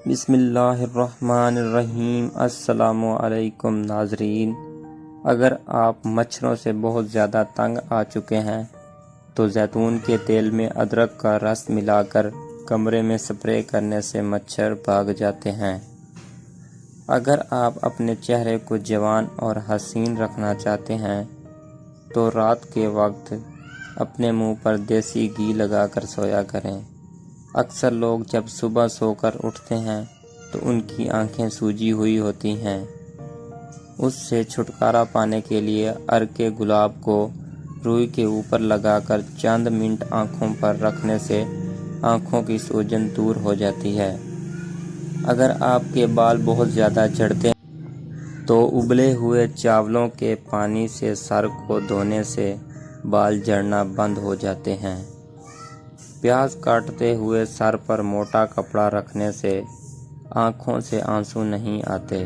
بسم اللہ الرحمن الرحیم۔ السلام علیکم ناظرین، اگر آپ مچھروں سے بہت زیادہ تنگ آ چکے ہیں تو زیتون کے تیل میں ادرک کا رس ملا کر کمرے میں سپرے کرنے سے مچھر بھاگ جاتے ہیں۔ اگر آپ اپنے چہرے کو جوان اور حسین رکھنا چاہتے ہیں تو رات کے وقت اپنے منہ پر دیسی گھی لگا کر سویا کریں۔ اکثر لوگ جب صبح سو کر اٹھتے ہیں تو ان کی آنکھیں سوجی ہوئی ہوتی ہیں۔ اس سے چھٹکارا پانے کے لیے عرق گلاب کو روئی کے اوپر لگا کر چند منٹ آنکھوں پر رکھنے سے آنکھوں کی سوجن دور ہو جاتی ہے۔ اگر آپ کے بال بہت زیادہ جھڑتے ہیں تو ابلے ہوئے چاولوں کے پانی سے سر کو دھونے سے بال جھڑنا بند ہو جاتے ہیں۔ پیاز کاٹتے ہوئے سر پر موٹا کپڑا رکھنے سے آنکھوں سے آنسو نہیں آتے۔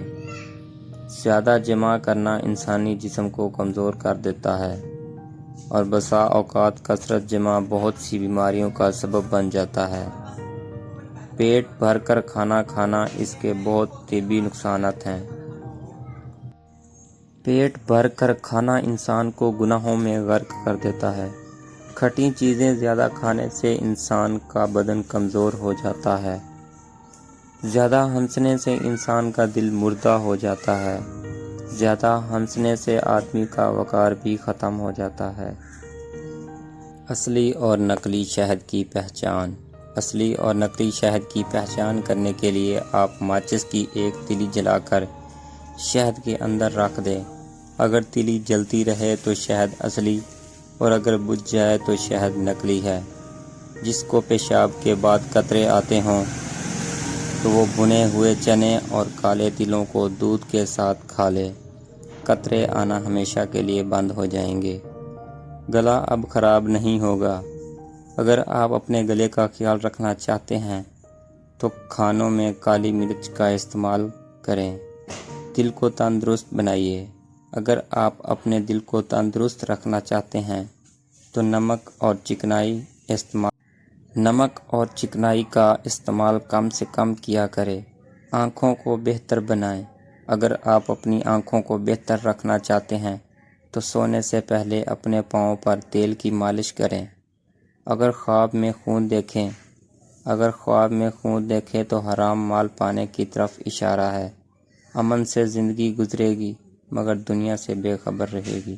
زیادہ جمع کرنا انسانی جسم کو کمزور کر دیتا ہے اور بسا اوقات کثرت جمع بہت سی بیماریوں کا سبب بن جاتا ہے۔ پیٹ بھر کر کھانا کھانا، اس کے بہت طبی نقصانات ہیں۔ پیٹ بھر کر کھانا انسان کو گناہوں میں غرق کر دیتا ہے۔ کھٹی چیزیں زیادہ کھانے سے انسان کا بدن کمزور ہو جاتا ہے۔ زیادہ ہنسنے سے انسان کا دل مردہ ہو جاتا ہے۔ زیادہ ہنسنے سے آدمی کا وقار بھی ختم ہو جاتا ہے۔ اصلی اور نقلی شہد کی پہچان۔ اصلی اور نقلی شہد کی پہچان کرنے کے لیے آپ ماچس کی ایک تلی جلا کر شہد کے اندر رکھ دیں۔ اگر تلی جلتی رہے تو شہد اصلی اور اگر بجھ جائے تو شہد نقلی ہے۔ جس کو پیشاب کے بعد قطرے آتے ہوں تو وہ بھنے ہوئے چنے اور کالے تلوں کو دودھ کے ساتھ کھا لے، قطرے آنا ہمیشہ کے لیے بند ہو جائیں گے۔ گلا اب خراب نہیں ہوگا۔ اگر آپ اپنے گلے کا خیال رکھنا چاہتے ہیں تو کھانوں میں کالی مرچ کا استعمال کریں۔ دل کو تندرست بنائیے۔ اگر آپ اپنے دل کو تندرست رکھنا چاہتے ہیں تو نمک اور چکنائی کا استعمال کم سے کم کیا کریں۔ آنکھوں کو بہتر بنائیں۔ اگر آپ اپنی آنکھوں کو بہتر رکھنا چاہتے ہیں تو سونے سے پہلے اپنے پاؤں پر تیل کی مالش کریں۔ اگر خواب میں خون دیکھیں تو حرام مال پانے کی طرف اشارہ ہے۔ امن سے زندگی گزرے گی مگر دنیا سے بے خبر رہے گی۔